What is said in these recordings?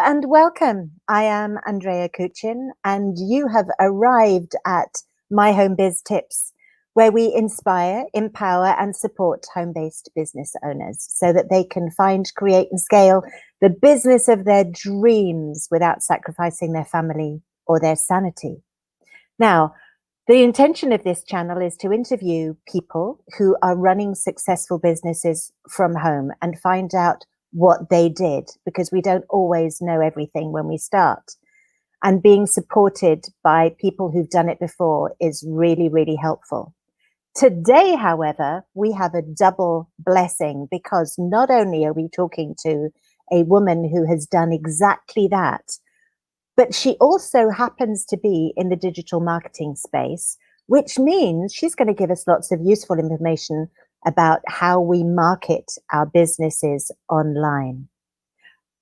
and welcome. I am Andrea Kuchin, and you have arrived at MyHomeBizTIPS, where we inspire, empower, and support home-based business owners so that they can find, create, and scale the business of their dreams without sacrificing their family or their sanity. Now, the intention of this channel is to interview people who are running successful businesses from home and find out what they did, because we don't always know everything when we start. And being supported by people who've done it before is really, really helpful. Today, however, we have a double blessing, because not only are we talking to a woman who has done exactly that, but she also happens to be in the digital marketing space, which means she's going to give us lots of useful information about how we market our businesses online.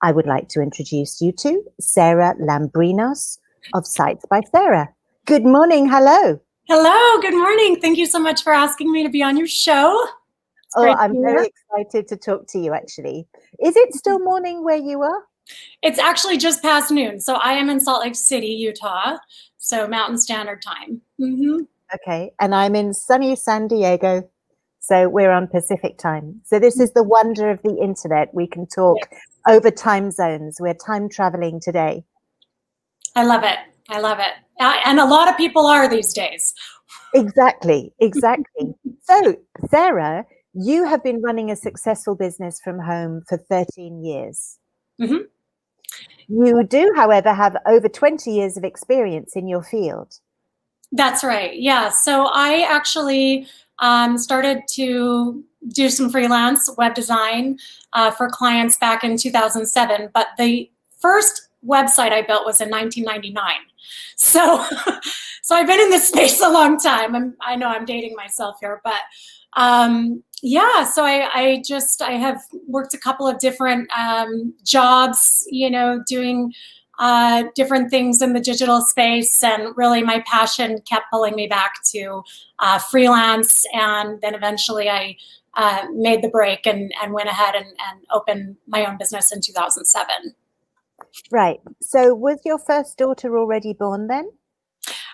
I would like to introduce you to Sara Lambrinos of Sites by Sara. Good morning. Hello. Hello. Good morning. Thank you so much for asking me to be on your show. I'm very excited to talk to you, actually. Is it still morning where you are? It's actually just past noon. So I am in Salt Lake City, Utah. So Mountain Standard Time. Okay. And I'm in sunny San Diego. So we're on Pacific time. So this is the wonder of the internet. We can talk over time zones. We're time traveling today. I love it. I love it. And a lot of people are these days. Exactly. So, Sara, you have been running a successful business from home for 13 years. You do, however, have over 20 years of experience in your field. That's right. Yeah. So I actually started to do some freelance web design for clients back in 2007. But the first website I built was in 1999. So, I've been in this space a long time. I know I'm dating myself here, but yeah. So I have worked a couple of different jobs, doing different things in the digital space, and really my passion kept pulling me back to freelance. And then eventually I made the break and went ahead and opened my own business in 2007. Right. So was your first daughter already born then?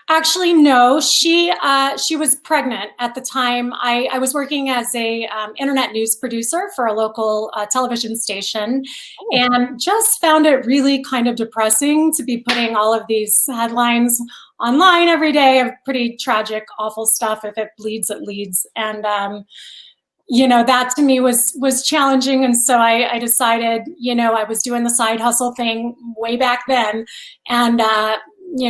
Actually, no. She was pregnant at the time. I was working as a internet news producer for a local television station, and just found it really kind of depressing to be putting all of these headlines online every day of pretty tragic, awful stuff. If it bleeds, it leads. And that to me was challenging. And so I decided, I was doing the side hustle thing way back then. And,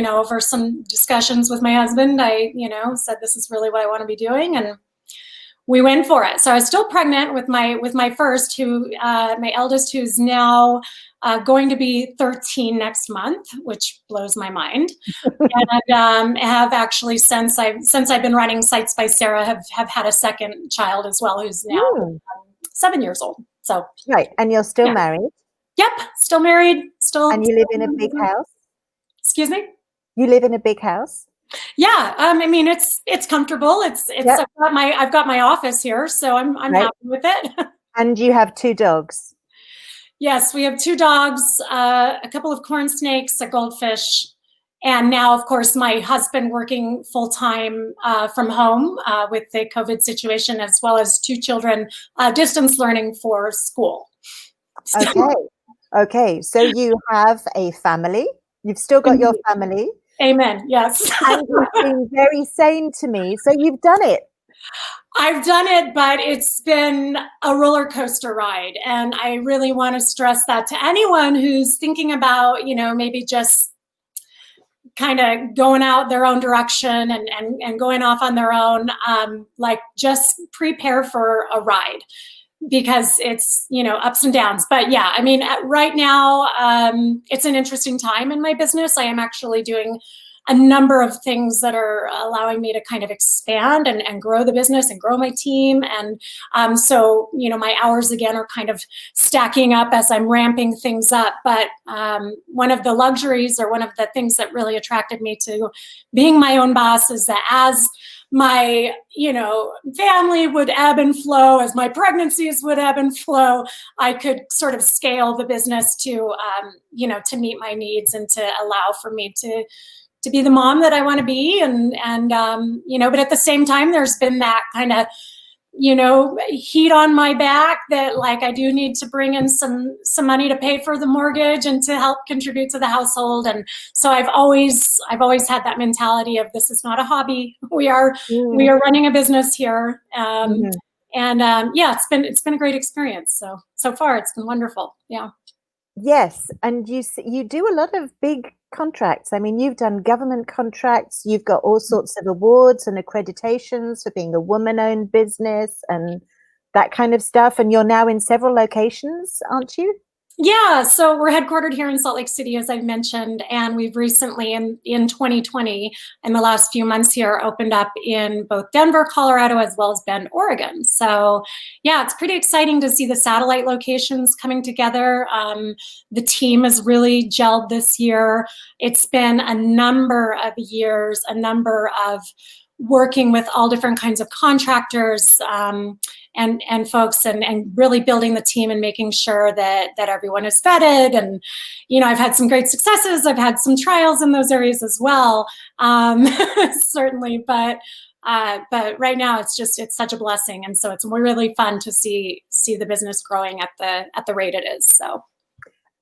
over some discussions with my husband, I, said, this is really what I want to be doing. And we went for it. So I was still pregnant with my first, my eldest, who's now going to be 13 next month, which blows my mind. And have actually, since I've been running Sites by Sara, have had a second child as well, who's now 7 years old. So right, and you're still married? Yep, still married. And you live in a big house? Excuse me? You live in a big house? Yeah, I mean it's comfortable. I've got my office here, so I'm happy with it. And you have 2 dogs? Yes, we have 2 dogs, a couple of corn snakes, a goldfish, and now, of course, my husband working full time from home with the COVID situation, as well as 2 children distance learning for school. Okay. So you have a family. You've still got your family. Amen. Yes. And you seem very sane to me. So you've done it. I've done it, but it's been a roller coaster ride. And I really want to stress that to anyone who's thinking about, maybe just kind of going out their own direction and going off on their own, just prepare for a ride, because it's, ups and downs. But yeah, I mean, right now, it's an interesting time in my business. I am actually doing a number of things that are allowing me to kind of expand and grow the business and grow my team. And so, my hours again are kind of stacking up as I'm ramping things up. But one of the luxuries, or one of the things that really attracted me to being my own boss, is that as my, family would ebb and flow, as my pregnancies would ebb and flow, I could sort of scale the business to, to meet my needs and to allow for me to be the mom that I want to be. But at the same time, there's been that kind of, heat on my back that like I do need to bring in some money to pay for the mortgage and to help contribute to the household. And so I've always had that mentality of, this is not a hobby. We are running a business here. It's been a great experience. So far it's been wonderful. Yeah. Yes, and you do a lot of big contracts. I mean, you've done government contracts, you've got all sorts of awards and accreditations for being a woman-owned business and that kind of stuff. And you're now in several locations, aren't you? Yeah, so we're headquartered here in Salt Lake City, as I mentioned, and we've recently, in 2020, in the last few months here, opened up in both Denver, Colorado, as well as Bend, Oregon. So yeah, it's pretty exciting to see the satellite locations coming together. The team has really gelled this year. It's been a number of years, a number of working with all different kinds of contractors, and folks, and really building the team and making sure that everyone is vetted. And I've had some great successes. I've had some trials in those areas as well, certainly. But right now, it's such a blessing, and so it's really fun to see the business growing at the rate it is. So.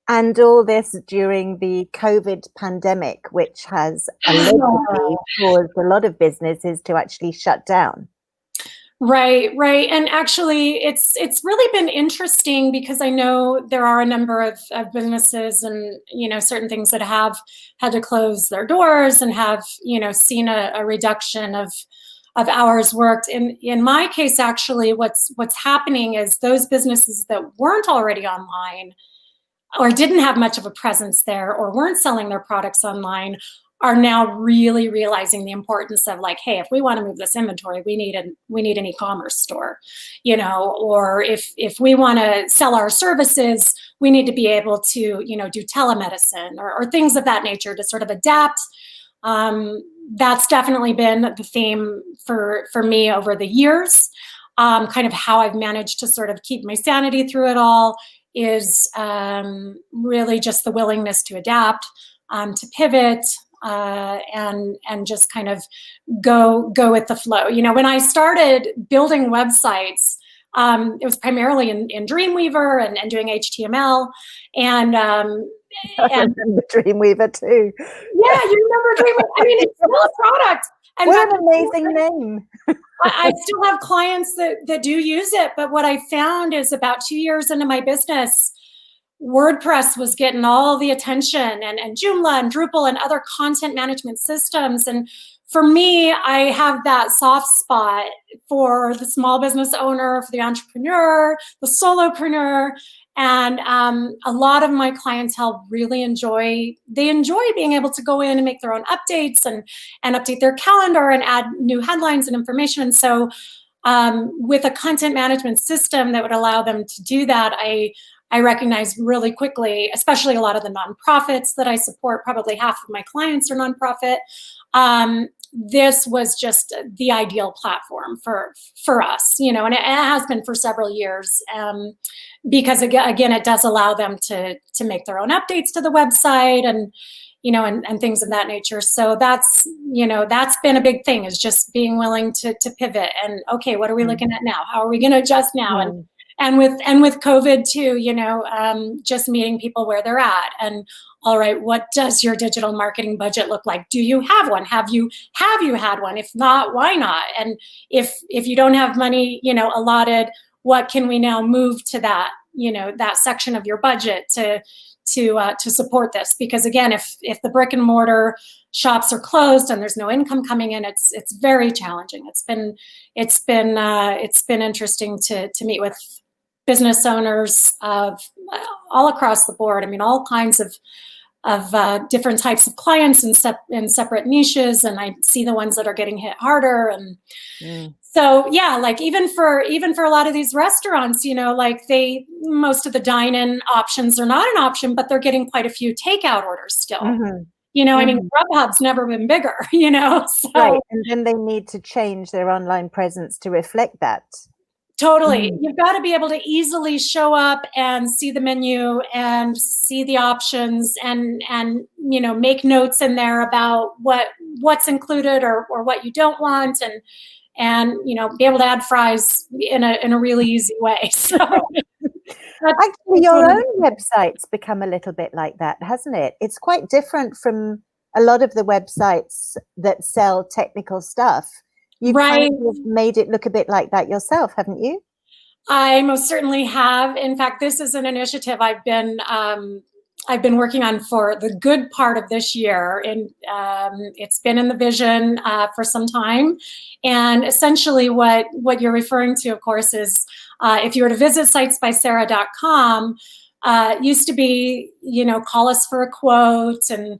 And all this during the COVID pandemic, which has allegedly caused a lot of businesses to actually shut down. Right. And actually, it's really been interesting because I know there are a number of businesses and, certain things that have had to close their doors and have, seen a reduction of hours worked. In my case, actually, what's happening is those businesses that weren't already online or didn't have much of a presence there or weren't selling their products online are now really realizing the importance of like, hey, if we want to move this inventory, we need an e-commerce store, or if we want to sell our services, we need to be able to, do telemedicine or things of that nature to sort of adapt. That's definitely been the theme for me over the years. Kind of how I've managed to sort of keep my sanity through it all is really just the willingness to adapt, to pivot, and just kind of go with the flow. When I started building websites, it was primarily in Dreamweaver and doing HTML. And I remember Dreamweaver too. Yeah, you remember Dreamweaver? I mean, it's still a product. And what an amazing name. I still have clients that do use it, but what I found is about 2 years into my business, WordPress was getting all the attention, and Joomla and Drupal and other content management systems. And for me, I have that soft spot for the small business owner, for the entrepreneur, the solopreneur. And a lot of my clientele really enjoy being able to go in and make their own updates and update their calendar and add new headlines and information. And so with a content management system that would allow them to do that, I recognize really quickly, especially a lot of the nonprofits that I support, probably half of my clients are nonprofit. This was just the ideal platform for us, and it has been for several years, because again, it does allow them to make their own updates to the website and things of that nature. So that's been a big thing, is just being willing to pivot and, okay, what are we looking at now? How are we going to adjust now? And with COVID too, just meeting people where they're at, and all right, what does your digital marketing budget look like? Do you have one? Have you had one? If not, why not? And if you don't have money, allotted, what can we now move to that, that section of your budget to support this? Because again, if the brick and mortar shops are closed and there's no income coming in, it's very challenging. It's been interesting to meet with business owners of all across the board. I mean, all kinds of different types of clients in separate niches, and I see the ones that are getting hit harder. And so, yeah, like even for a lot of these restaurants, like most of the dine-in options are not an option, but they're getting quite a few takeout orders still. I mean, Grubhub's never been bigger, so. Right, and then they need to change their online presence to reflect that. Totally. You've got to be able to easily show up and see the menu and see the options and make notes in there about what's included or what you don't want, and be able to add fries in a really easy way. So actually, your own website's become a little bit like that, hasn't it? It's quite different from a lot of the websites that sell technical stuff. You've kind of made it look a bit like that yourself, haven't you? I most certainly have. In fact, this is an initiative I've been working on for the good part of this year, and it's been in the vision for some time. And essentially, what you're referring to, of course, is if you were to visit sitesbysara.com, used to be, call us for a quote and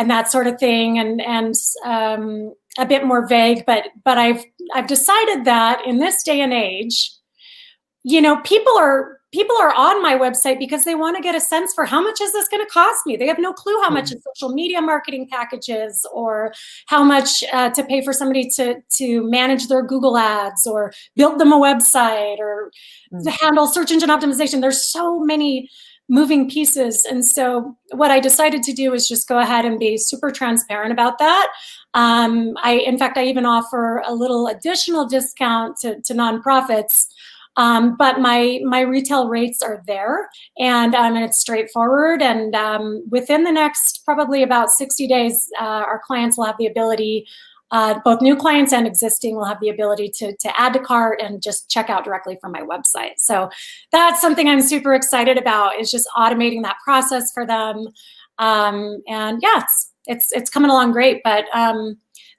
that sort of thing, and a bit more vague. But I've decided that in this day and age, people are on my website because they want to get a sense for how much is this going to cost me. They have no clue how much a social media marketing packages, or how much to pay for somebody to manage their Google ads or build them a website or to handle search engine optimization. There's so many moving pieces. And so what I decided to do is just go ahead and be super transparent about that. In fact, I even offer a little additional discount to nonprofits. But my retail rates are there, and it's straightforward. And within the next probably about 60 days, our clients will have the ability, both new clients and existing will have the ability to add to cart and just check out directly from my website. So that's something I'm super excited about, is just automating that process for them. And yeah, it's coming along great. But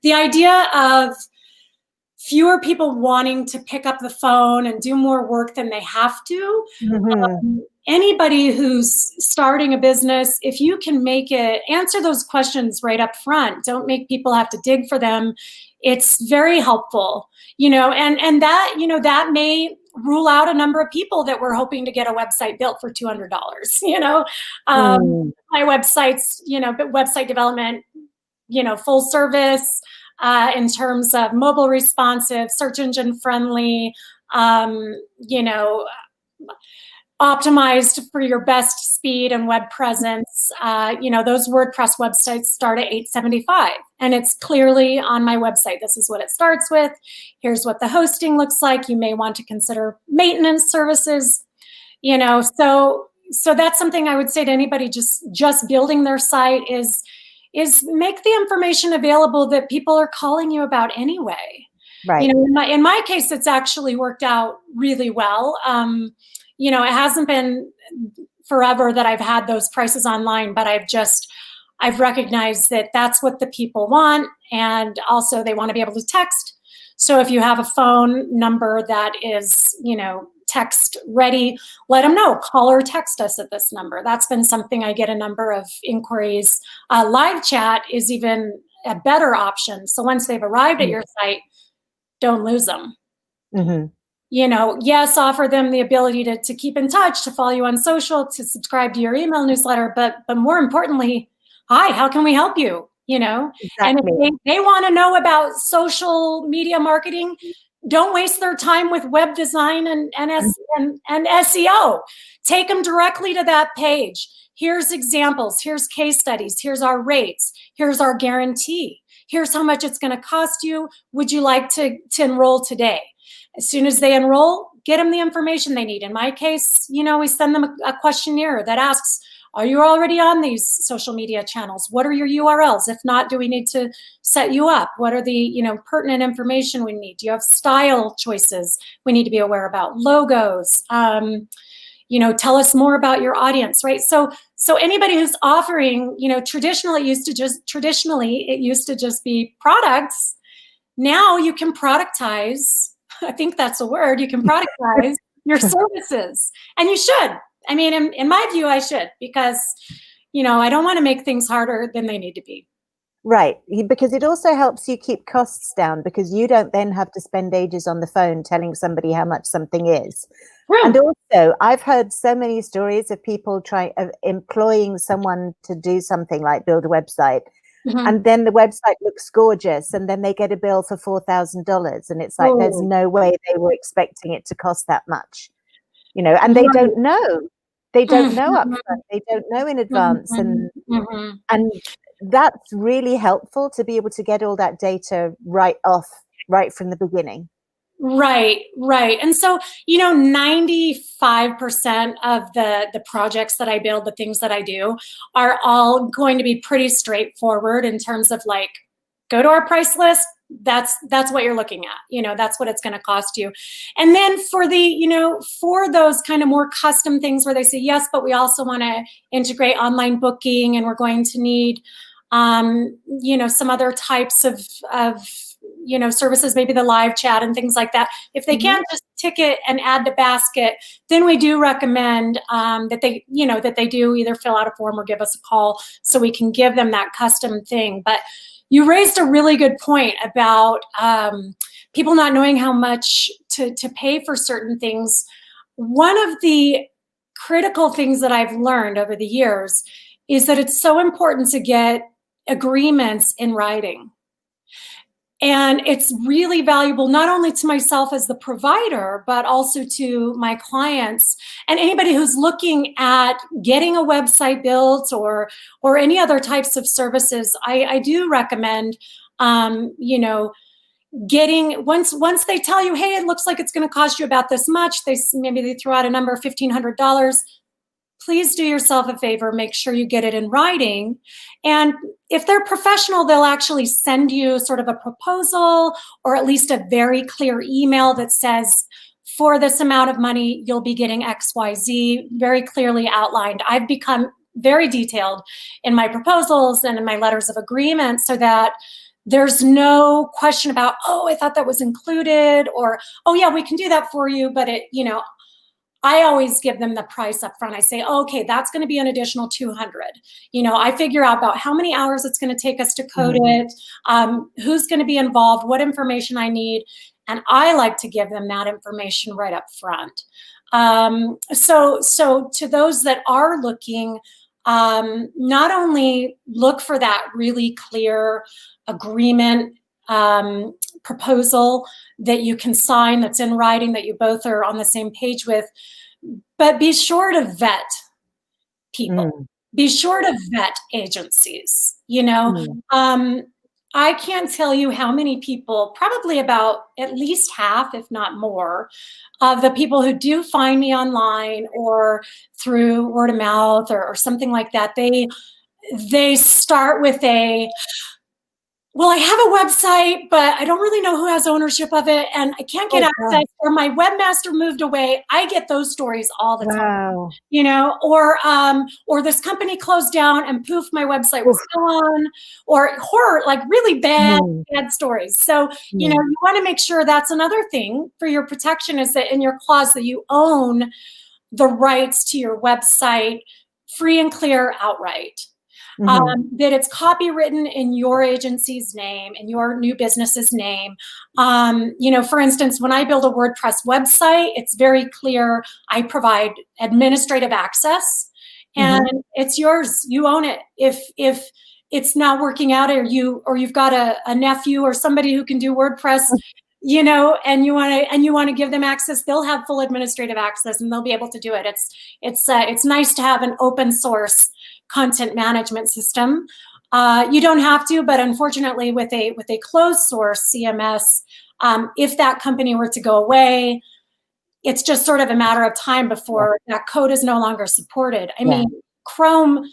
the idea of fewer people wanting to pick up the phone and do more work than they have to. Anybody who's starting a business, if you can answer those questions right up front, don't make people have to dig for them, it's very helpful, and that, that may rule out a number of people that were hoping to get a website built for $200. My website's, website development, full service, in terms of mobile responsive, search engine friendly, optimized for your best speed and web presence. Those WordPress websites start at $875, and it's clearly on my website. This is what it starts with. Here's what the hosting looks like. You may want to consider maintenance services. So that's something I would say to anybody just building their site is make the information available that people are calling you about anyway. Right. In my case, it's actually worked out really well. It hasn't been forever that I've had those prices online, but I've recognized that that's what the people want. And also they want to be able to text. So if you have a phone number that is, text ready, let them know, call or text us at this number. That's been something I get a number of inquiries. Live chat is even a better option. So once they've arrived at your site, don't lose them. Yes, offer them the ability to keep in touch, to follow you on social, to subscribe to your email newsletter, but more importantly, hi, how can we help you? Exactly. And if they want to know about social media marketing, don't waste their time with web design and SEO. Take them directly to that page. Here's examples. Here's case studies. Here's our rates. Here's our guarantee. Here's how much it's going to cost you. Would you like to enroll today? As soon as they enroll, get them the information they need. In my case, we send them a questionnaire that asks, are you already on these social media channels? What are your URLs? If not, do we need to set you up? What are the pertinent information we need? Do you have style choices we need to be aware about? Logos? Tell us more about your audience, right? So anybody who's offering, traditionally it used to just be products. Now you can productize. I think that's a word. You can productize your services, and you should. I mean, in my view, I should, because, I don't want to make things harder than they need to be. Right. Because it also helps you keep costs down, because you don't then have to spend ages on the phone telling somebody how much something is. Right. And also, I've heard so many stories of people employing someone to do something like build a website, And then the website looks gorgeous, and then they get a bill for $4,000, and it's like, there's Oh, no way they were expecting it to cost that much, you know, and they right. don't know. They don't know Mhm, upfront. They don't know in advance, mhm, mhm. and that's really helpful to be able to get all that data right from the beginning. Right, right. And so, 95% of the projects that I build, the things that I do, are all going to be pretty straightforward in terms of like, go to our price list. That's what you're looking at. That's what it's going to cost you. And then for those kind of more custom things where they say, yes, but we also want to integrate online booking, and we're going to need some other types of services, maybe the live chat and things like that. If they can't just ticket and add to basket, then we do recommend that they do either fill out a form or give us a call so we can give them that custom thing. But you raised a really good point about people not knowing how much to pay for certain things. One of the critical things that I've learned over the years is that it's so important to get agreements in writing. And it's really valuable, not only to myself as the provider, but also to my clients and anybody who's looking at getting a website built or any other types of services. I do recommend, getting once they tell you, hey, it looks like it's going to cost you about this much. Maybe they throw out a number of $1,500. Please do yourself a favor, make sure you get it in writing. And if they're professional, they'll actually send you sort of a proposal or at least a very clear email that says, for this amount of money, you'll be getting XYZ, very clearly outlined. I've become very detailed in my proposals and in my letters of agreement so that there's no question about, oh, I thought that was included, or, oh yeah, we can do that for you, but I always give them the price up front. I say, oh, okay, that's going to be an additional $200. I figure out about how many hours it's going to take us to code it, who's going to be involved, what information I need. And I like to give them that information right up front. So to those that are looking, not only look for that really clear agreement proposal that you can sign, that's in writing, that you both are on the same page with, but be sure to vet people. Be sure to vet agencies. I can't tell you how many people, probably about at least half, if not more, of the people who do find me online or through word of mouth or something like that, they start with well, I have a website, but I don't really know who has ownership of it, and I can't get access, or my webmaster moved away. I get those stories all the time, or this company closed down and poof, my website was still on, or horror, like really bad stories. So, you want to make sure that's another thing for your protection, is that in your clause that you own the rights to your website free and clear outright. That it's copywritten in your agency's name, in your new business's name. For instance, when I build a WordPress website, it's very clear I provide administrative access, and it's yours. You own it. If it's not working out, or you've got a nephew or somebody who can do WordPress, and you want to give them access, they'll have full administrative access and they'll be able to do it. It's nice to have an open source content management system. You don't have to, but unfortunately with a closed source CMS, if that company were to go away, it's just sort of a matter of time before that code is no longer supported. I mean, Chrome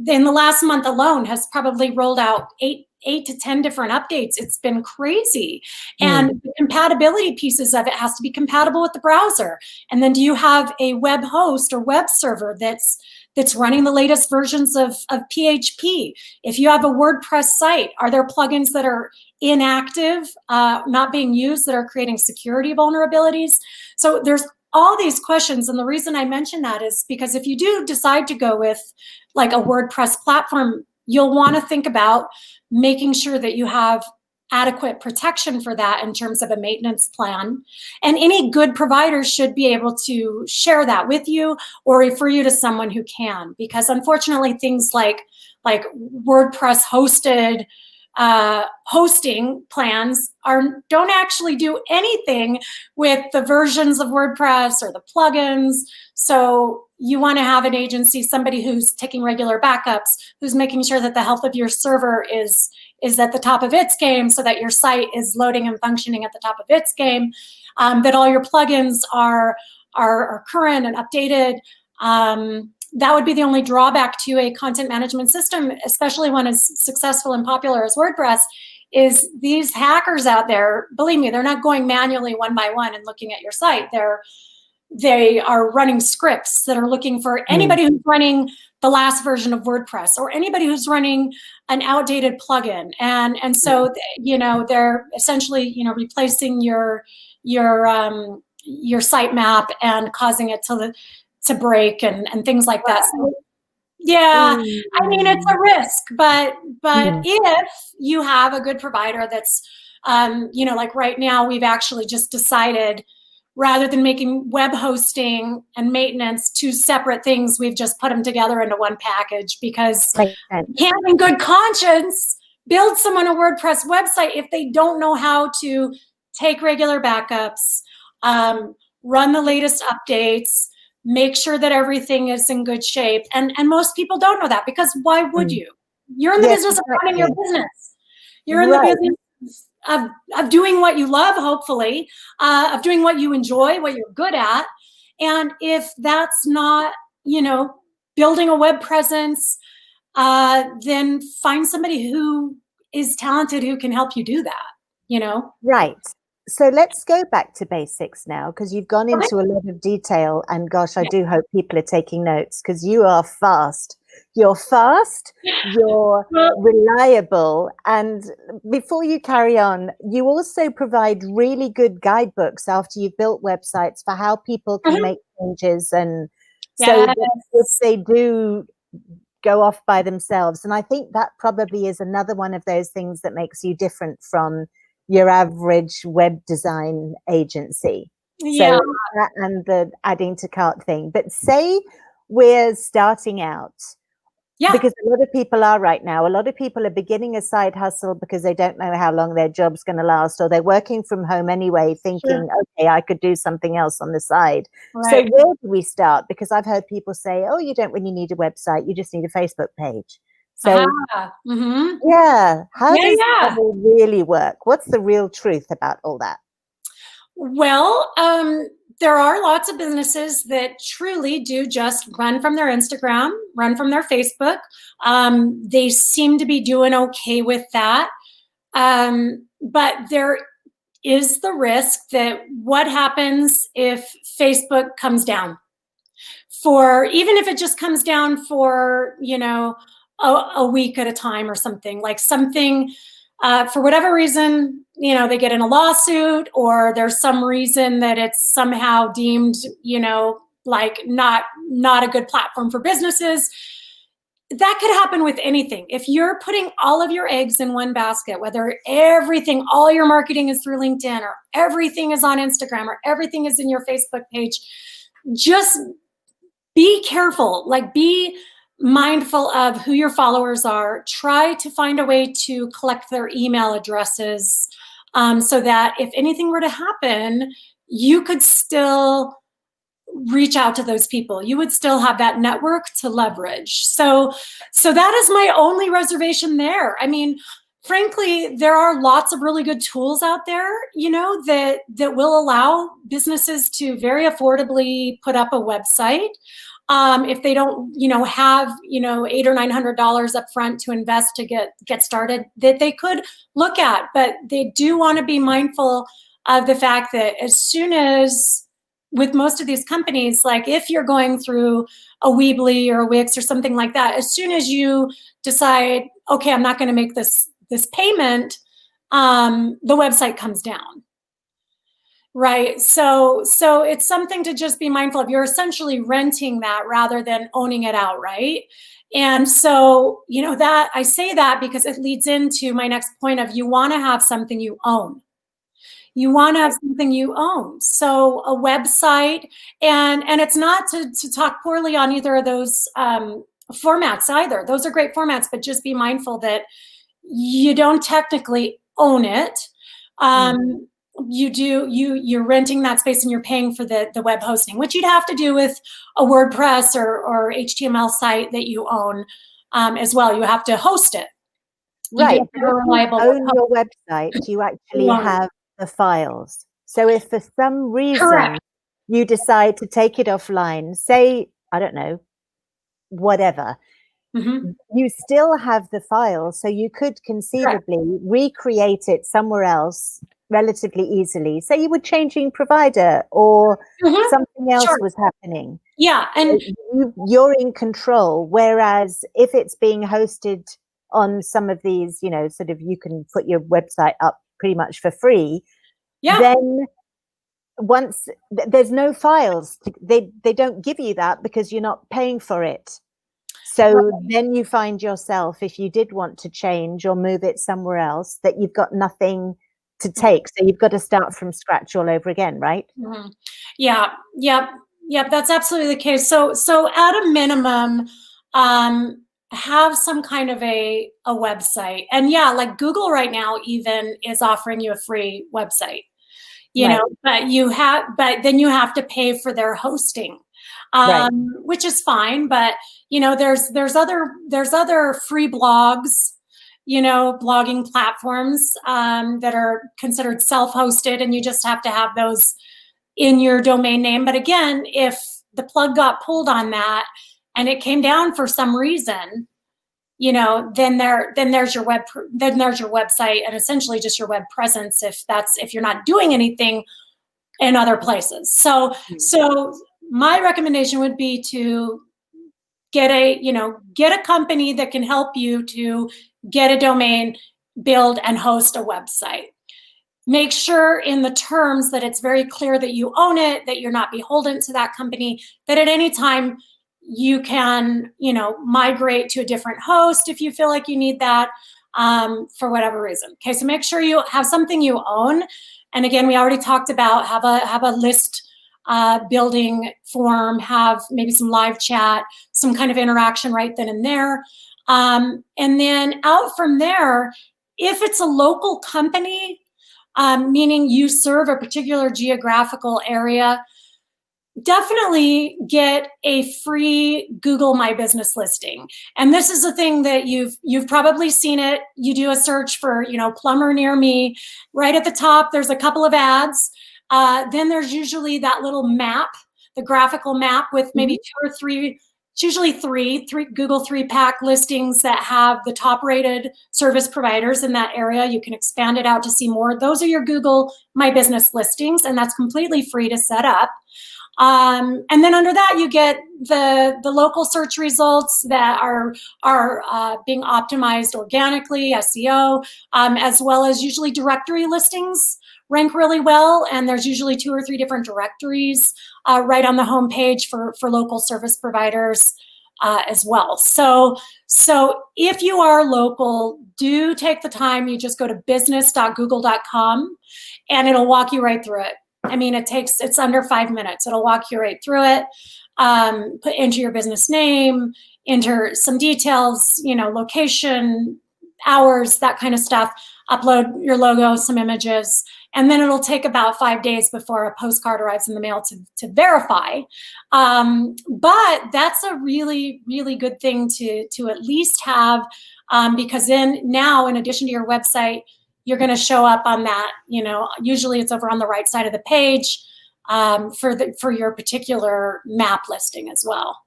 in the last month alone has probably rolled out 8 to 10 different updates. It's been crazy. And the compatibility pieces of it has to be compatible with the browser. And then do you have a web host or web server that's running the latest versions of PHP? If you have a WordPress site, are there plugins that are inactive, not being used, that are creating security vulnerabilities? So there's all these questions. And the reason I mention that is because if you do decide to go with like a WordPress platform, you'll want to think about making sure that you have adequate protection for that in terms of a maintenance plan. And any good provider should be able to share that with you or refer you to someone who can, because unfortunately things like like WordPress hosted hosting plans don't actually do anything with the versions of WordPress or the plugins. So you want to have an agency, somebody who's taking regular backups, who's making sure that the health of your server is at the top of its game, so that your site is loading and functioning at the top of its game, that all your plugins are current and updated. That would be the only drawback to a content management system, especially one as successful and popular as WordPress, is these hackers out there, believe me, they're not going manually one by one and looking at your site. They are running scripts that are looking for anybody who's running the last version of WordPress, or anybody who's running an outdated plugin. And so, they're essentially, replacing your sitemap and causing it to break and things like that. So, yeah, I mean, it's a risk, but if you have a good provider that's, like right now, we've actually just decided, rather than making web hosting and maintenance two separate things, we've just put them together into one package, because you can't in good conscience build someone a WordPress website if they don't know how to take regular backups, run the latest updates, make sure that everything is in good shape. And most people don't know that, because why would you? You're in the business of running your business. You're in the business of doing what you love, hopefully, of doing what you enjoy, what you're good at. And if that's not, building a web presence, then find somebody who is talented, who can help you do that, Right. So let's go back to basics now, because you've gone into a lot of detail, and gosh, I do hope people are taking notes, because you are fast. You're fast, you're reliable. And before you carry on, you also provide really good guidebooks after you've built websites for how people can make changes. And so if they do go off by themselves. And I think that probably is another one of those things that makes you different from your average web design agency. So that and the adding to cart thing. But say we're starting out, because a lot of people are right now. A lot of people are beginning a side hustle because they don't know how long their job's going to last, or they're working from home anyway, thinking, okay, I could do something else on the side. So where do we start? Because I've heard people say, oh, you don't really need a website, you just need a Facebook page. So how does that really work? What's the real truth about all that? Well, there are lots of businesses that truly do just run from their Instagram, run from their Facebook. They seem to be doing okay with that. But there is the risk that what happens if Facebook comes down? Even if it just comes down for, a week at a time or something, like something, for whatever reason, they get in a lawsuit, or there's some reason that it's somehow deemed, like not a good platform for businesses. That could happen with anything. If you're putting all of your eggs in one basket, whether all your marketing is through LinkedIn, or everything is on Instagram, or everything is in your Facebook page, just be careful, be mindful of who your followers are. Try to find a way to collect their email addresses, so that if anything were to happen, you could still reach out to those people. You would still have that network to leverage. So that is my only reservation there. I mean, frankly, there are lots of really good tools out there, that will allow businesses to very affordably put up a website. If they don't, have, $800 or $900 up front to invest to get started, that they could look at. But they do want to be mindful of the fact that as soon as, with most of these companies, like if you're going through a Weebly or a Wix or something like that, as soon as you decide, okay, I'm not going to make this payment, the website comes down. Right. So it's something to just be mindful of. You're essentially renting that rather than owning it outright. And so, that I say that because it leads into my next point of, you want to have something you own. You want to have something you own. So a website, and it's not to talk poorly on either of those formats either. Those are great formats, but just be mindful that you don't technically own it. You're renting that space and you're paying for the web hosting, which you'd have to do with a WordPress or HTML site that you own as well. You have to host it. Right. If you own your website, you actually have the files. So if for some reason you decide to take it offline, say, I don't know, whatever, you still have the files. So you could conceivably recreate it somewhere else relatively easily. Say you were changing provider or something else was happening. Yeah. And you're in control. Whereas if it's being hosted on some of these, you know, sort of, you can put your website up pretty much for free. Then once there's no files, they don't give you that because you're not paying for it. So then you find yourself, if you did want to change or move it somewhere else, that you've got nothing to take. So you've got to start from scratch all over again, right? Yeah. Yep. That's absolutely the case. So at a minimum, have some kind of a website. And yeah, like Google right now even is offering you a free website, you know, but then you have to pay for their hosting. Which is fine, but you know, there's other free blogs, you know, blogging platforms that are considered self-hosted, and you just have to have those in your domain name. But again, if the plug got pulled on that and it came down for some reason, you know, then there's your website and essentially just your web presence if you're not doing anything in other places. So my recommendation would be to get a company that can help you to get a domain, build and host a website. Make sure in the terms that it's very clear that you own it, that you're not beholden to that company, that at any time you can, you know, migrate to a different host if you feel like you need that for whatever reason. Okay, so make sure you have something you own. And again, we already talked about have a list building form, have maybe some live chat, some kind of interaction right then and there. And then out from there, if it's a local company, meaning you serve a particular geographical area, definitely get a free Google My Business listing. And this is a thing that you've probably seen it. You do a search for, you know, plumber near me. Right at the top, there's a couple of ads. Then there's usually that little map, the graphical map with maybe two or three, it's usually three Google 3-pack listings that have the top rated service providers in that area. You can expand it out to see more. Those are your Google My Business listings, and that's completely free to set up. And then under that, you get the local search results that are being optimized organically, SEO, as well as usually directory listings rank really well. And there's usually 2 or 3 different directories right on the homepage for local service providers as well. So if you are local, do take the time. You just go to business.google.com and it'll walk you right through it. I mean, it's under 5 minutes. It'll walk you right through it. Enter your business name, enter some details, you know, location, hours, that kind of stuff. Upload your logo, some images, and then it'll take about 5 days before a postcard arrives in the mail to verify. But that's a really, really good thing to at least have, because then now, in addition to your website, you're going to show up on that, you know, usually it's over on the right side of the page for your particular map listing as well.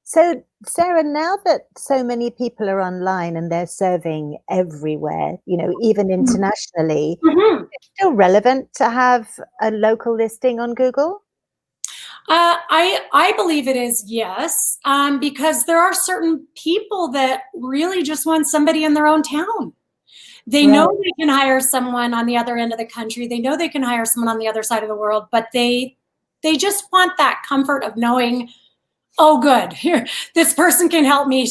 So, Sarah, now that so many people are online and they're serving everywhere, you know, even internationally, it's still relevant to have a local listing on Google? I believe it is, yes, because there are certain people that really just want somebody in their own town. They know they can hire someone on the other end of the country. They know they can hire someone on the other side of the world, but they just want that comfort of knowing, oh, good, here, this person can help me.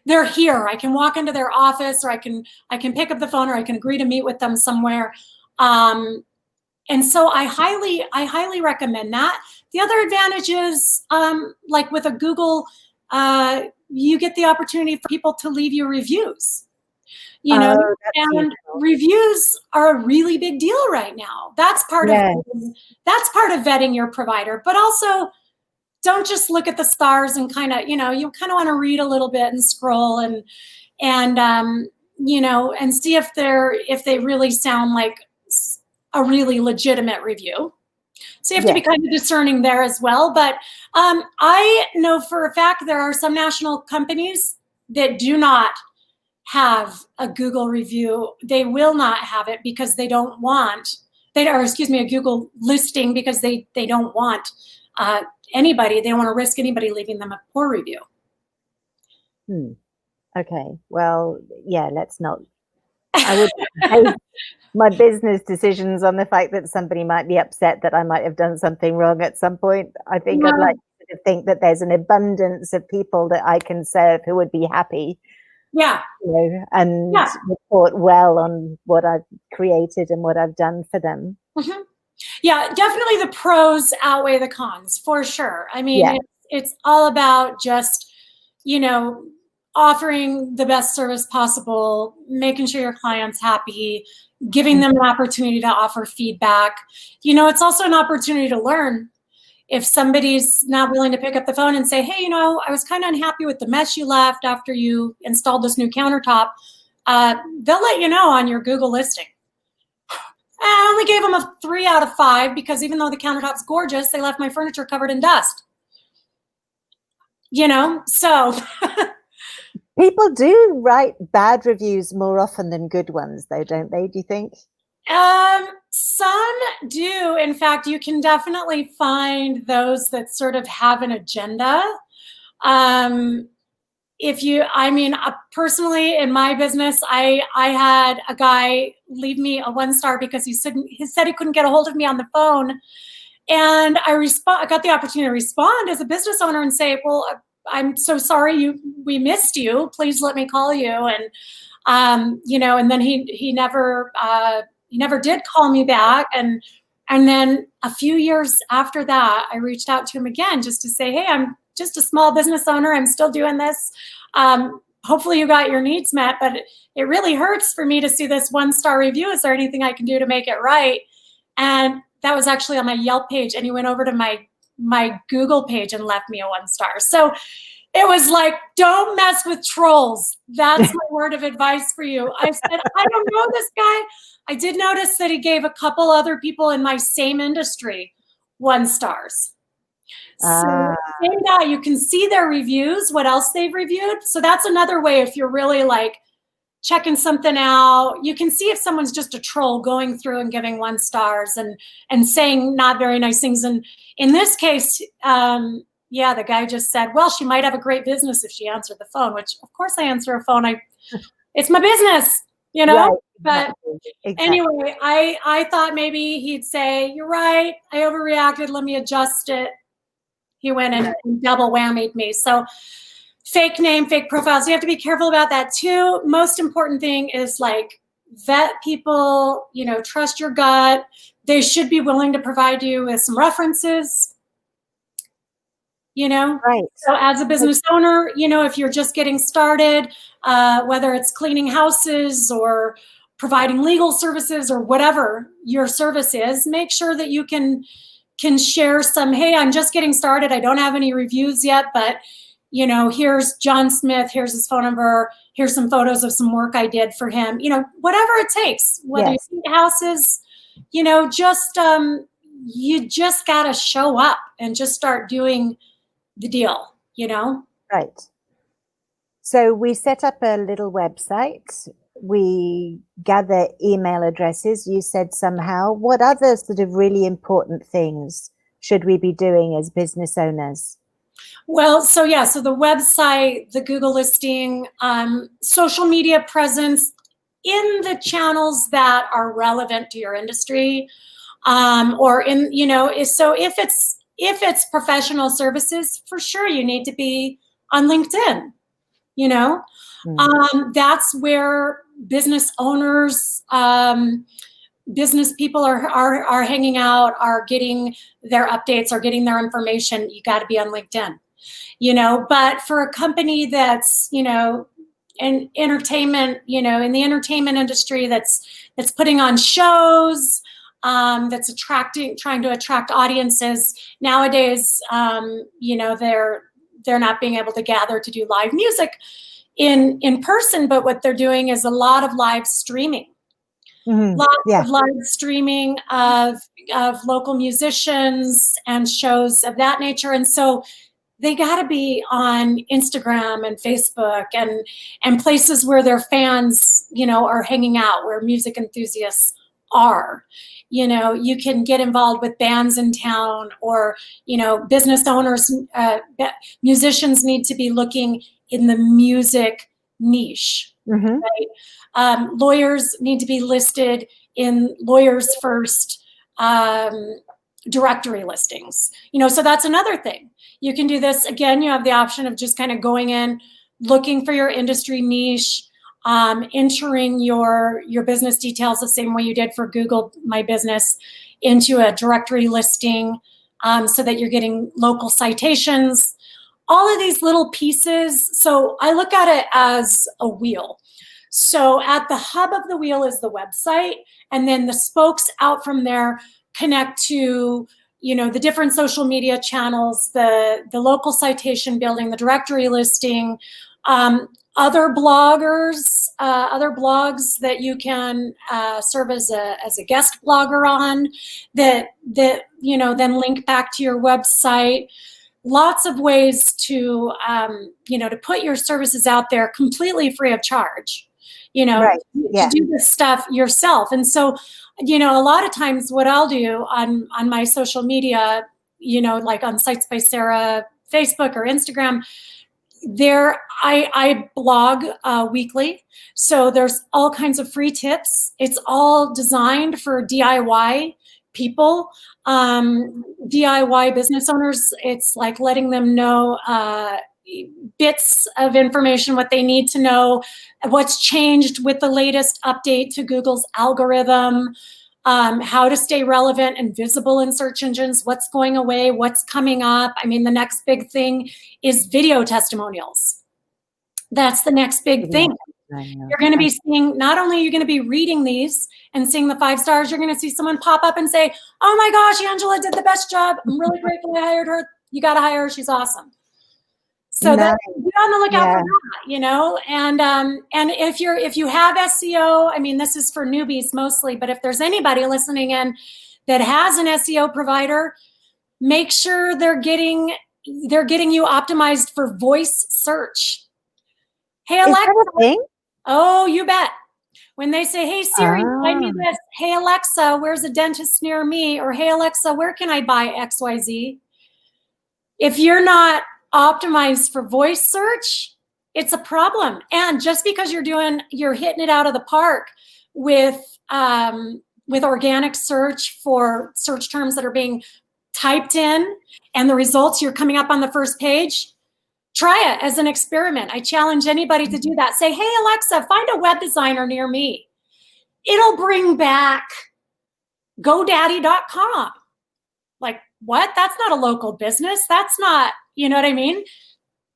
They're here. I can walk into their office, or I can pick up the phone, or I can agree to meet with them somewhere. And so I highly recommend that. The other advantage is, like with a Google, you get the opportunity for people to leave you reviews. You know, that's and useful. reviews are a really big deal right now. That's part of vetting your provider. But also, don't just look at the stars and kind of, you kind of want to read a little bit and scroll and see if they really sound like a really legitimate review. So you have to be kind of discerning there as well. But I know for a fact there are some national companies that do not have a Google review. They will not have it because they don't want, a Google listing because they don't want anybody, they don't want to risk anybody leaving them a poor review. Okay, well, yeah, let's not. I would base my business decisions on the fact that somebody might be upset that I might have done something wrong at some point. I think I'd like to think that there's an abundance of people that I can serve who would be happy. Yeah. And report well on what I've created and what I've done for them. Mm-hmm. Yeah, definitely the pros outweigh the cons for sure. I mean, it's all about just, offering the best service possible, making sure your client's happy, giving them an opportunity to offer feedback. It's also an opportunity to learn. If somebody's not willing to pick up the phone and say, hey, I was kind of unhappy with the mess you left after you installed this new countertop, they'll let you know on your Google listing. I only gave them a 3 out of 5 because even though the countertop's gorgeous, they left my furniture covered in dust. So. People do write bad reviews more often than good ones, though, don't they? Do you think? Some do. In fact, you can definitely find those that sort of have an agenda. Personally in my business, I had a guy leave me a 1-star because he said he couldn't get a hold of me on the phone. And I got the opportunity to respond as a business owner and say, well, I'm so sorry we missed you. Please let me call you. And, and then he never did call me back. And then a few years after that, I reached out to him again just to say, hey, I'm just a small business owner. I'm still doing this. Hopefully you got your needs met, but it really hurts for me to see this 1-star review. Is there anything I can do to make it right? And that was actually on my Yelp page. And he went over to my Google page and left me a 1-star. So it was like, don't mess with trolls. That's my word of advice for you. I said, I don't know this guy. I did notice that he gave a couple other people in my same industry 1-stars. So same guy, you can see their reviews, what else they've reviewed. So that's another way if you're really like checking something out. You can see if someone's just a troll going through and giving 1-stars and saying not very nice things. And in this case, the guy just said, well, she might have a great business if she answered the phone, which of course I answer a phone. It's my business, Right, but anyway, I thought maybe he'd say, you're right, I overreacted, let me adjust it. He went and double whammied me. So fake name, fake profiles. You have to be careful about that too. Most important thing is like vet people, trust your gut. They should be willing to provide you with some references, Right. So as a business owner, if you're just getting started, whether it's cleaning houses or providing legal services or whatever your service is, make sure that you can share some, hey, I'm just getting started. I don't have any reviews yet, but here's John Smith, here's his phone number, here's some photos of some work I did for him, whatever it takes, whether you paint houses, you just got to show up and just start doing the deal, Right. So we set up a little website. We gather email addresses. You said somehow. What other sort of really important things should we be doing as business owners? Well, so the website, the Google listing, social media presence in the channels that are relevant to your industry, or in, so if it's professional services, for sure you need to be on LinkedIn. That's where business owners, business people are hanging out, are getting their updates, are getting their information. You got to be on LinkedIn. But for a company that's, in entertainment, in the entertainment industry, that's putting on shows, that's trying to attract audiences nowadays, they're not being able to gather to do live music in person, but what they're doing is a lot of live streaming. Of live streaming of local musicians and shows of that nature. And so they got to be on Instagram and Facebook and places where their fans, are hanging out, where music enthusiasts are. You can get involved with bands in town, or, business owners, musicians need to be looking in the music niche, right? Lawyers need to be listed in Lawyers First directory listings. So that's another thing. You can do this. Again, you have the option of just kind of going in, looking for your industry niche, entering your business details the same way you did for Google My Business into a directory listing, so that you're getting local citations, all of these little pieces. So I look at it as a wheel. So at the hub of the wheel is the website, and then the spokes out from there connect to, the different social media channels, the local citation building, the directory listing, other bloggers, other blogs that you can serve as a guest blogger on, that then link back to your website. Lots of ways to to put your services out there completely free of charge. Right. Yeah. To do this stuff yourself. And so, a lot of times what I'll do on my social media, like on Sites by Sara, Facebook or Instagram, there I blog weekly. So there's all kinds of free tips. It's all designed for DIY people, DIY business owners. It's like letting them know bits of information, what they need to know, what's changed with the latest update to Google's algorithm, how to stay relevant and visible in search engines, what's going away, what's coming up. I mean, the next big thing is video testimonials. That's the next big thing. You're going to be seeing, not only are you going to be reading these and seeing the 5 stars, you're going to see someone pop up and say, "Oh my gosh, Angela did the best job. I'm really grateful I hired her. You got to hire her. She's awesome." So be on the lookout for that, and if you have SEO, I mean, this is for newbies mostly, but if there's anybody listening in that has an SEO provider, make sure they're getting you optimized for voice search. Hey Alexa. Is that a thing? Oh, you bet. When they say, "Hey Siri, find me this." "Hey Alexa, where's a dentist near me?" Or, "Hey Alexa, where can I buy XYZ?" If you're not optimized for voice search, it's a problem. And just because you're hitting it out of the park with organic search for search terms that are being typed in, and the results you're coming up on the first page, try it as an experiment. I challenge anybody to do that. Say, "Hey Alexa, find a web designer near me." It'll bring back GoDaddy.com. Like, what? That's not a local business. That's not, you know what I mean?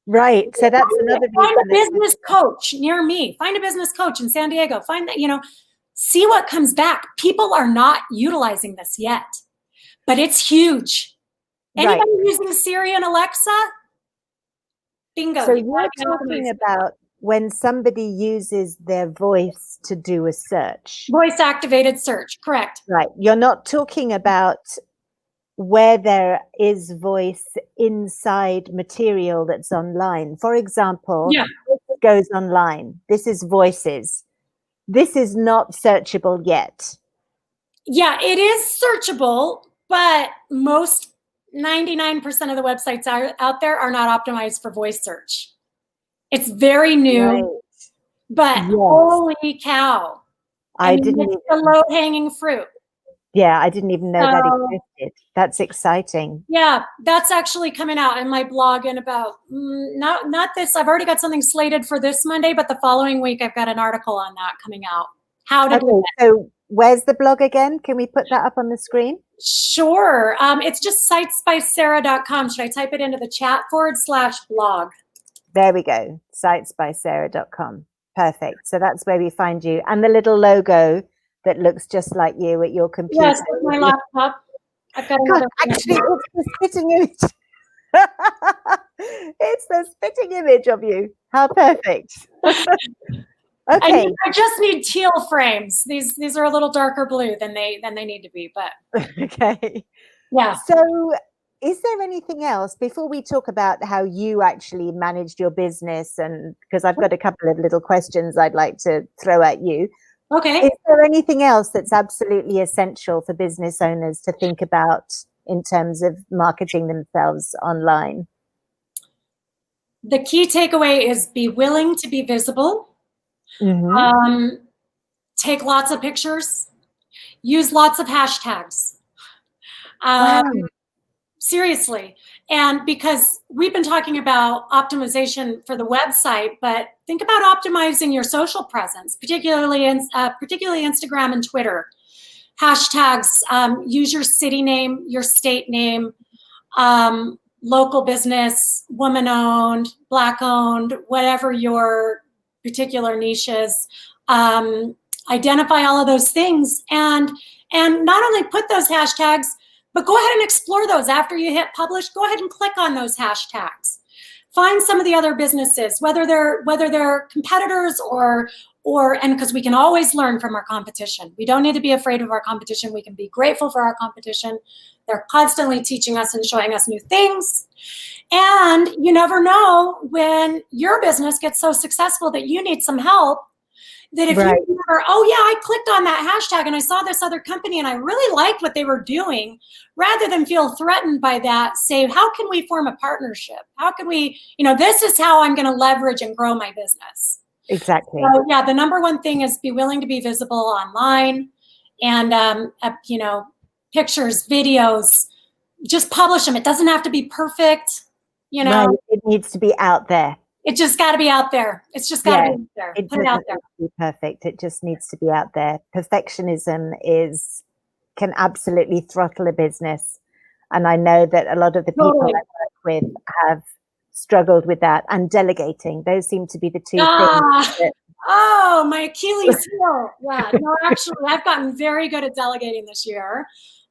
Right. So that's another. Find a business coach near me. Find a business coach in San Diego. Find that, see what comes back. People are not utilizing this yet, but it's huge. Anybody using Siri and Alexa? Bingo. So you're talking about when somebody uses their voice to do a search. Voice activated search, correct. Right. You're not talking about where there is voice inside material that's online. For example, this goes online. This is voices. This is not searchable yet. Yeah, it is searchable, but most 99% of the websites out there are not optimized for voice search. It's very new, but holy cow. I didn't even, the low-hanging fruit. Yeah, I didn't even know that existed. That's exciting. Yeah, that's actually coming out in my blog in about, not this, I've already got something slated for this Monday, but the following week I've got an article on that coming out. How to do that. So where's the blog again? Can we put that up on the screen? Sure. It's just sitesbysara.com. Should I type it into the chat /blog? There we go. Sitesbysara.com. Perfect. So that's where we find you. And the little logo that looks just like you at your computer. Yes, with my laptop. I've got another. God, actually, it's the spitting image. It's the spitting image of you. How perfect. Okay. I just need teal frames. These are a little darker blue than they need to be, but okay. Yeah. So is there anything else before we talk about how you actually managed your business? And because I've got a couple of little questions I'd like to throw at you. Okay. Is there anything else that's absolutely essential for business owners to think about in terms of marketing themselves online? The key takeaway is be willing to be visible. Mm-hmm. Take lots of pictures. Use lots of hashtags. Wow. Seriously. And because we've been talking about optimization for the website, but think about optimizing your social presence, particularly Instagram and Twitter. Hashtags, use your city name, your state name, local business, woman-owned, Black-owned, whatever your particular niche is. Identify all of those things and not only put those hashtags, but go ahead and explore those. After you hit publish, go ahead and click on those hashtags. Find some of the other businesses, whether they're competitors and because we can always learn from our competition. We don't need to be afraid of our competition. We can be grateful for our competition. They're constantly teaching us and showing us new things. And you never know when your business gets so successful that you need some help, that if Right. you remember, oh yeah, I clicked on that hashtag and I saw this other company and I really liked what they were doing, rather than feel threatened by that, say, how can we form a partnership? How can we, this is how I'm going to leverage and grow my business. Exactly. So yeah, the number one thing is be willing to be visible online, and pictures, videos, just publish them. It doesn't have to be perfect, Right. It needs to be out there. It just got to be out there. It's just got to be out there. It Put it out there. Need to be perfect. It just needs to be out there. Perfectionism can absolutely throttle a business. And I know that a lot of the people I work with have struggled with that, and delegating. Those seem to be the two things. Oh, my Achilles heel. Yeah, no, actually, I've gotten very good at delegating this year.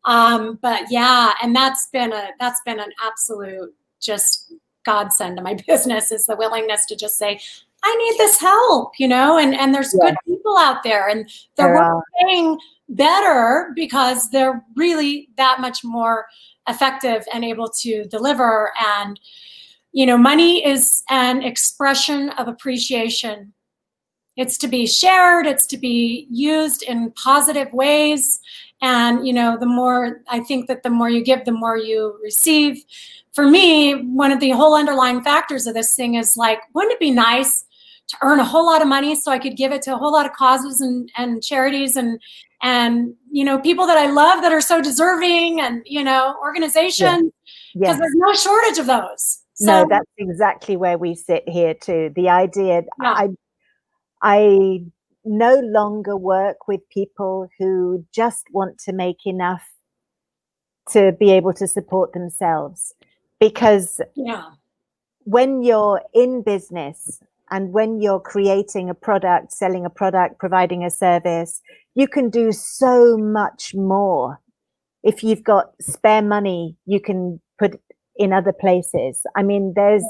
But yeah, and that's been an absolute just godsend to my business, is the willingness to just say, I need this help, and there's good people out there, and they're paying better because they're really that much more effective and able to deliver. And money is an expression of appreciation. It's to be shared, it's to be used in positive ways. And I think that the more you give, the more you receive. For me, one of the whole underlying factors of this thing is like, wouldn't it be nice to earn a whole lot of money so I could give it to a whole lot of causes and charities and people that I love that are so deserving, and organizations, because there's no shortage of those. So, no, that's exactly where we sit here too. The idea, I no longer work with people who just want to make enough to be able to support themselves, because when you're in business and when you're creating a product, selling a product, providing a service, you can do so much more. If you've got spare money, you can put in other places. I mean, there's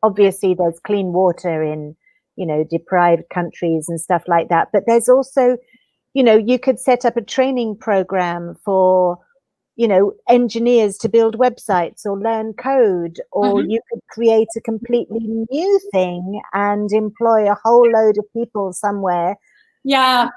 obviously there's clean water in deprived countries and stuff like that, but there's also, you could set up a training program for engineers to build websites or learn code, or you could create a completely new thing and employ a whole load of people somewhere. There's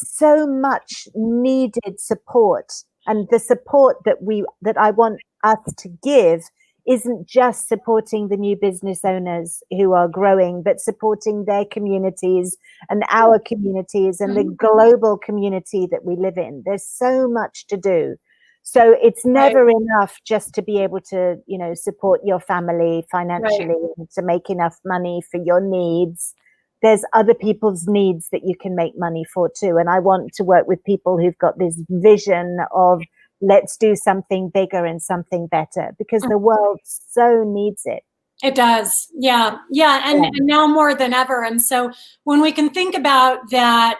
so much needed support, and the support that I want us to give isn't just supporting the new business owners who are growing, but supporting their communities and our communities and the global community that we live in. There's so much to do. So it's never enough just to be able to, support your family financially and to make enough money for your needs. there's other people's needs that you can make money for too. And I want to work with people who've got this vision of let's do something bigger and something better, because the world so needs it. It does. Yeah. And now more than ever. And so when we can think about that,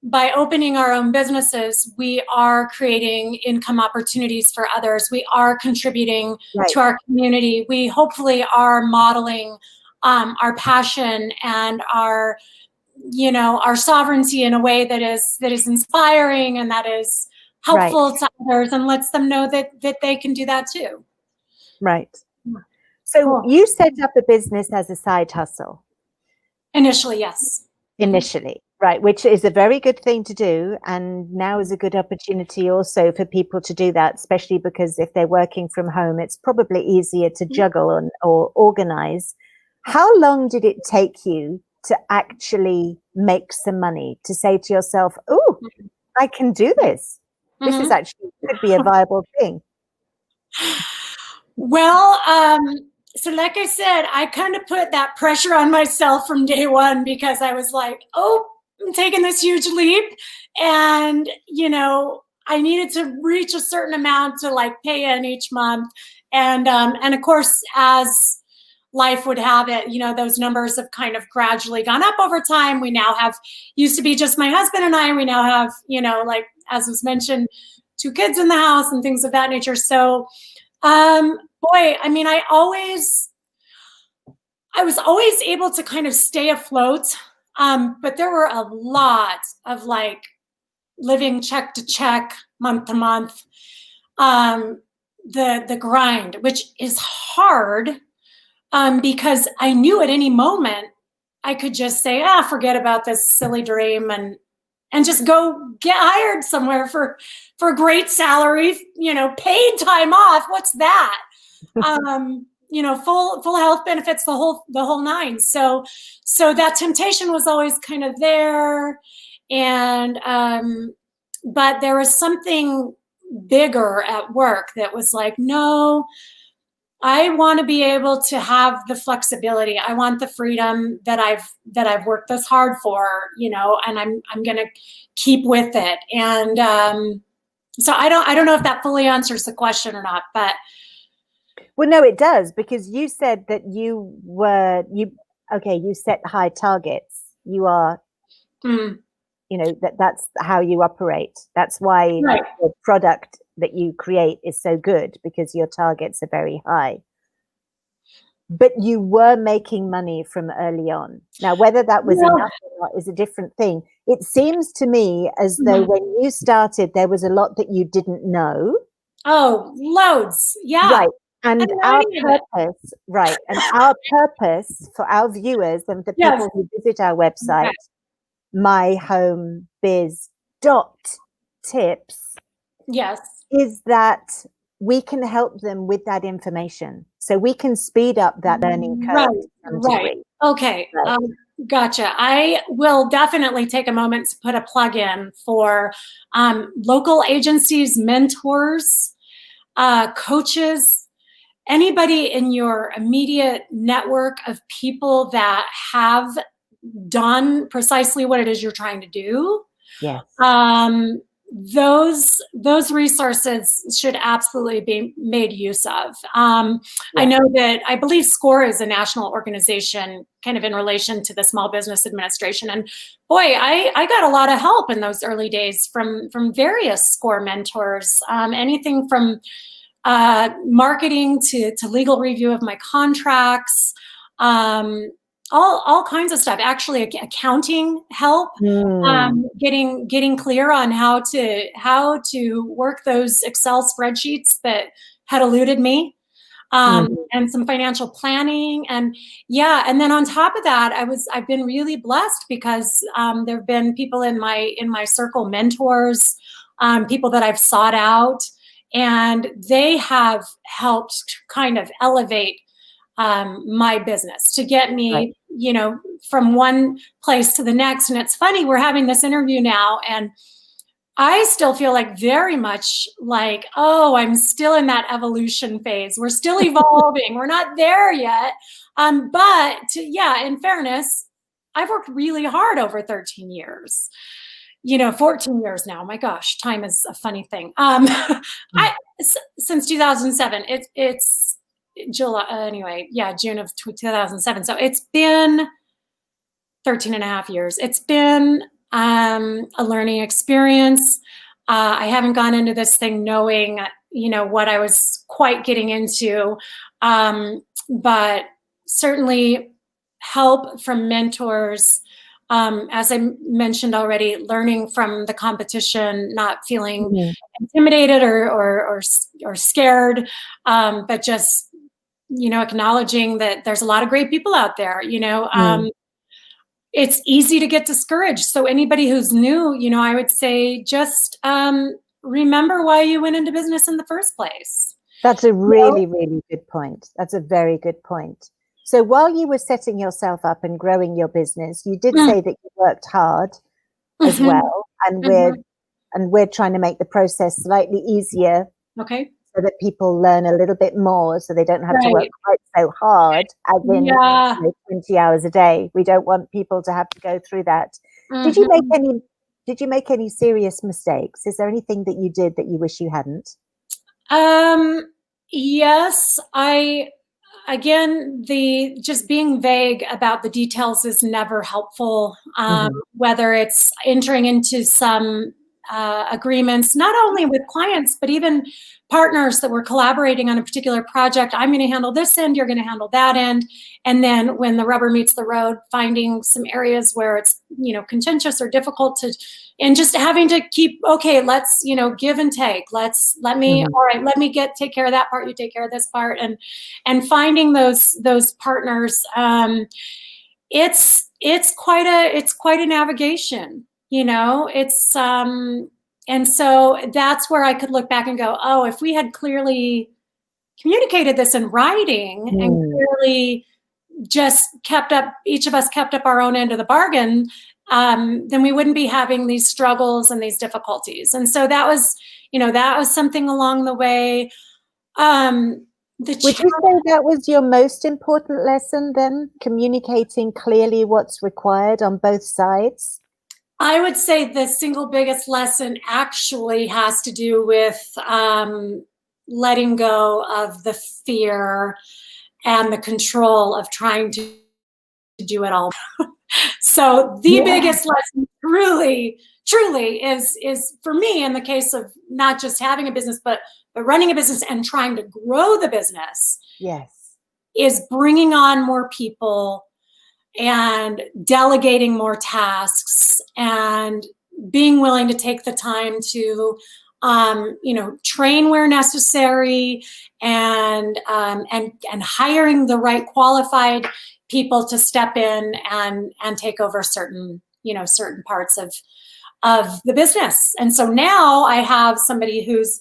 by opening our own businesses, we are creating income opportunities for others. We are contributing to our community. We hopefully are modeling our passion and our sovereignty in a way that is inspiring and that is helpful to others, and lets them know that they can do that too. Right. So you set up a business as a side hustle? Initially, yes. Initially, right, which is a very good thing to do. And now is a good opportunity also for people to do that, especially because if they're working from home, it's probably easier to juggle or organize. How long did it take you to actually make some money, to say to yourself, oh, I can do this? This is actually could be a viable thing. Well, so like I said, I kind of put that pressure on myself from day one, because I was like, oh, I'm taking this huge leap. And, I needed to reach a certain amount to like pay in each month. And of course, as life would have it, those numbers have kind of gradually gone up over time. We now have, used to be just my husband and I, we now have, like, as was mentioned, 2 kids in the house and things of that nature. So, boy, I mean, I was always able to kind of stay afloat. But there were a lot of like living check to check, month to month, the grind, which is hard, because I knew at any moment I could just say, forget about this silly dream and just go get hired somewhere for a great salary, paid time off. What's that? Full health benefits, the whole nine. So that temptation was always kind of there. And, but there was something bigger at work that was like, no, I want to be able to have the flexibility. I want the freedom that I've worked this hard for, and I'm going to keep with it. And, so I don't know if that fully answers the question or not, but. Well, no, it does, because you said that you set high targets. You are, that's how you operate. That's why the product that you create is so good, because your targets are very high. But you were making money from early on. Now, whether that was enough or not is a different thing. It seems to me as though when you started, there was a lot that you didn't know. Oh, loads. Yeah. Right. And our purpose, and our purpose for our viewers and the people who visit our website, MyHomeBizTips, is that we can help them with that information. So we can speed up that learning curve. Right. Okay. Gotcha. I will definitely take a moment to put a plug in for local agencies, mentors, coaches, anybody in your immediate network of people that have done precisely what it is you're trying to do. Yes. Those resources should absolutely be made use of. I know that I believe SCORE is a national organization kind of in relation to the Small Business Administration. And boy, I got a lot of help in those early days from various SCORE mentors, anything from marketing to legal review of my contracts, all kinds of stuff. Actually, accounting help, getting clear on how to work those Excel spreadsheets that had eluded me, and some financial planning, and then on top of that, I've been really blessed because there have been people in my circle, mentors, people that I've sought out. And they have helped kind of elevate my business to get me, from one place to the next. And it's funny, we're having this interview now, and I still feel like very much like, I'm still in that evolution phase. We're still evolving. We're not there yet. But in fairness, I've worked really hard over 13 years, 14 years now. My gosh, time is a funny thing. Since 2007, it's July, anyway, yeah, June of 2007. So it's been 13 and a half years. It's been a learning experience. I haven't gone into this thing knowing, what I was quite getting into, but certainly help from mentors. As I mentioned already, learning from the competition, not feeling intimidated or scared, but just, acknowledging that there's a lot of great people out there, It's easy to get discouraged. So anybody who's new, I would say just remember why you went into business in the first place. That's a really, really good point. That's a very good point. So while you were setting yourself up and growing your business, you did say that you worked hard as well, and we're trying to make the process slightly easier. Okay. So that people learn a little bit more, so they don't have to work quite so hard, as in 20 hours a day. We don't want people to have to go through that. Did you make any serious mistakes? Is there anything that you did that you wish you hadn't? Yes, again, just being vague about the details is never helpful. Whether it's entering into some agreements, not only with clients, but even partners that were collaborating on a particular project. I'm going to handle this end, you're going to handle that end. And then when the rubber meets the road, finding some areas where it's, contentious or difficult and just having to keep, okay, let's, give and take. All right, let me take care of that part. You take care of this part. And finding those partners, it's quite a navigation, and so that's where I could look back and go, oh, if we had clearly communicated this in writing and clearly just each of us kept up our own end of the bargain, then we wouldn't be having these struggles and these difficulties. And so that was something along the way. Would you say that was your most important lesson then, communicating clearly what's required on both sides? I would say the single biggest lesson actually has to do with letting go of the fear and the control of trying to do it all. So the biggest lesson truly is for me, in the case of not just having a business, but running a business and trying to grow the business, is bringing on more people and delegating more tasks and being willing to take the time to, train where necessary and hiring the right qualified people to step in and take over certain parts of the business. And so now I have somebody who's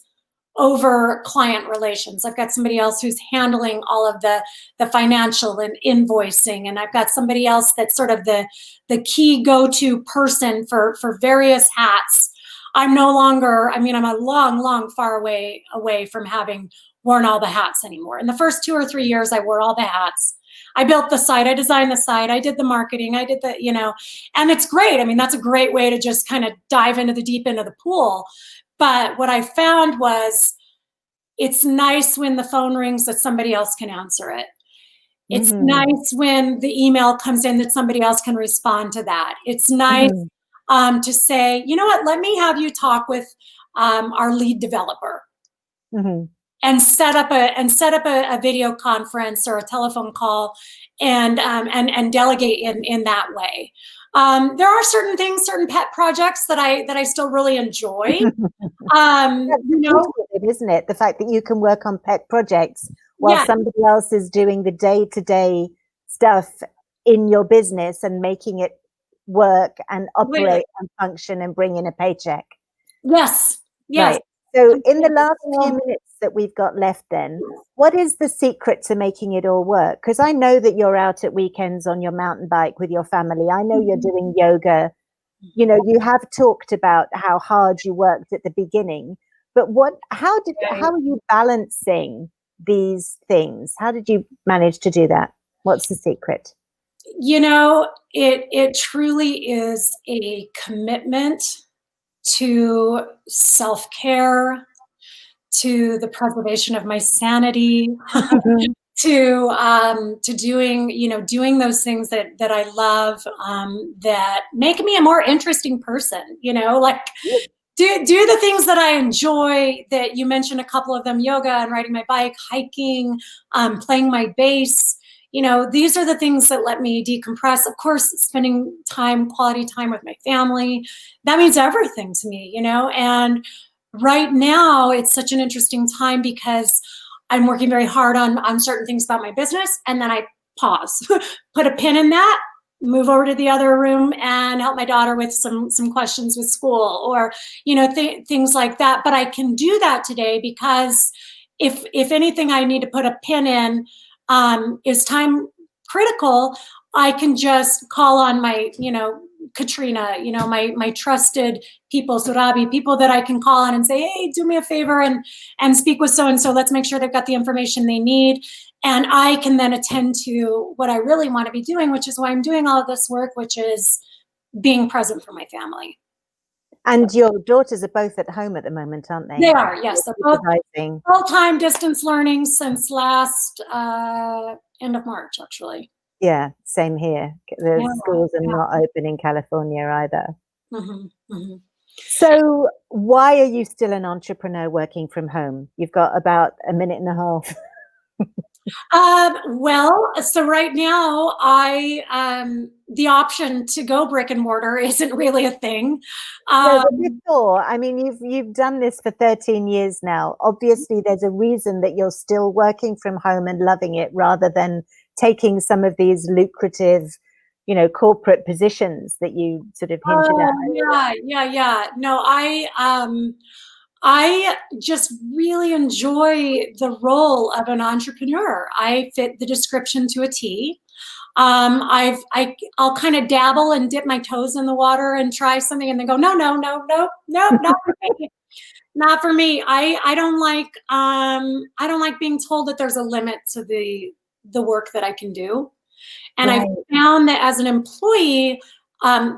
over client relations. I've got somebody else who's handling all of the financial and invoicing. And I've got somebody else that's sort of the key go-to person for various hats. I'm no longer, I'm a long far away from having worn all the hats anymore. In the first 2 or 3 years, I wore all the hats. I built the site, I designed the site, I did the marketing, I did and it's great. That's a great way to just kind of dive into the deep end of the pool. But what I found was it's nice when the phone rings that somebody else can answer it. It's nice when the email comes in that somebody else can respond to that. It's nice to say, you know what, let me have you talk with our lead developer and set up a video conference or a telephone call and delegate in that way. There are certain pet projects that I still really enjoy. Isn't it? The fact that you can work on pet projects while somebody else is doing the day-to-day stuff in your business and making it work and operate and function and bring in a paycheck. Yes. Right. So in the last few minutes that we've got left then, what is the secret to making it all work? Because I know that you're out at weekends on your mountain bike with your family. I know you're doing yoga. You have talked about how hard you worked at the beginning, but how are you balancing these things? How did you manage to do that? What's the secret? it truly is a commitment to self-care, to the preservation of my sanity, to doing those things that I love, that make me a more interesting person, like do the things that I enjoy, that you mentioned a couple of them: yoga and riding my bike, hiking, playing my bass. These are the things that let me decompress. Of course, spending quality time with my family, that means everything to me, and right now it's such an interesting time because I'm working very hard on certain things about my business, and then I pause, put a pin in that, move over to the other room and help my daughter with some questions with school, or things like that. But I can do that today because if anything I need to put a pin in is time critical, I can just call on my Katrina, my trusted people, Surabi, people that I can call on and say, hey, do me a favor and speak with so-and-so. Let's make sure they've got the information they need. And I can then attend to what I really want to be doing, which is why I'm doing all of this work, which is being present for my family. And your daughters are both at home at the moment, aren't they? They are, yes. They're both full-time distance learning since last end of March, actually. Yeah, same here. The schools are not open in California either. So why are you still an entrepreneur working from home? You've got about a minute and a half. Well, so right now the option to go brick and mortar isn't really a thing. No, but before, I mean, you've done this for 13 years now. Obviously, there's a reason that you're still working from home and loving it, rather than taking some of these lucrative, corporate positions that you sort of hinted at. Yeah. No, I just really enjoy the role of an entrepreneur. I fit the description to a T. I'll kind of dabble and dip my toes in the water and try something and then go, no, not for me. Not for me. I don't like being told that there's a limit to the work that I can do. And I found that as an employee, I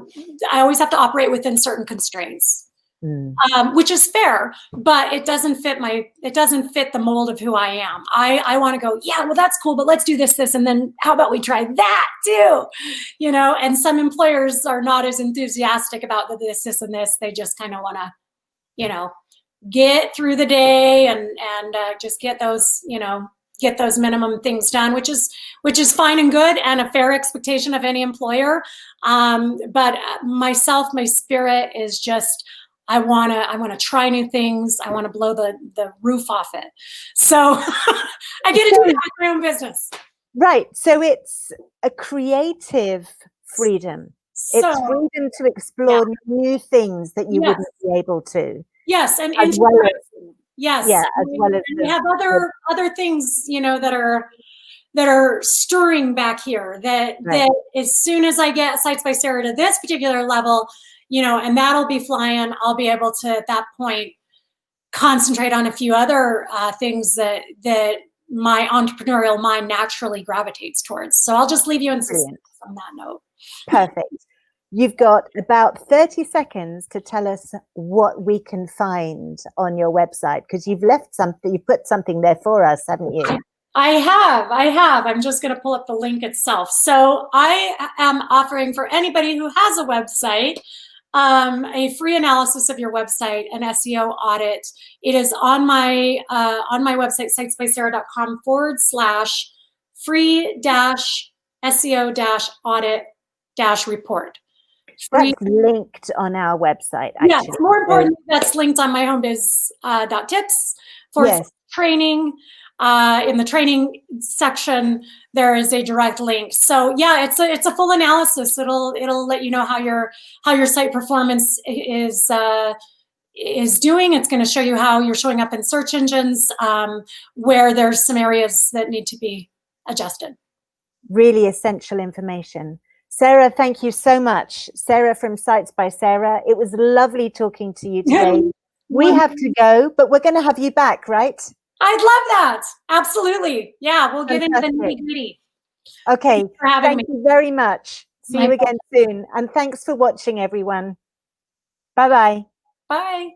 always have to operate within certain constraints. Which is fair, but it doesn't fit the mold of who I am. I want to go, yeah, well, that's cool, but let's do this, and then how about we try that too? And some employers are not as enthusiastic about the this, and this. They just kind of want to, get through the day and just get those minimum things done, which is fine and good and a fair expectation of any employer. But myself, my spirit is just, I want to try new things. I want to blow the roof off it. So I get to do my own business. Right. So it's a creative freedom. It's freedom to explore new things that you wouldn't be able to. Yes, and as well as, we have other things, that are stirring back here. That as soon as I get Sites by Sara to this particular level, and that'll be flying, I'll be able to at that point concentrate on a few other things that my entrepreneurial mind naturally gravitates towards. So I'll just leave you in suspense on that note. Perfect. You've got about 30 seconds to tell us what we can find on your website, because you've put something there for us, haven't you? I have. I'm just going to pull up the link itself. So I am offering for anybody who has a website, a free analysis of your website, an SEO audit. It is on my website, sitesbysara.com/free-SEO-audit-report. That's linked on our website, actually. Yes, more importantly, that's linked on MyHomeBizTIPS for training. In the training section, there is a direct link. So yeah, it's a full analysis. It'll let you know how your site performance is doing. It's going to show you how you're showing up in search engines, where there's some areas that need to be adjusted. Really essential information. Sara, thank you so much. Sara from Sites by Sara. It was lovely talking to you today. We have to go, but we're going to have you back, right? I'd love that. Absolutely. Yeah, we'll get into the nitty-gritty. Okay, Thanks for having me. thank you very much. See you again soon. And thanks for watching, everyone. Bye-bye. Bye.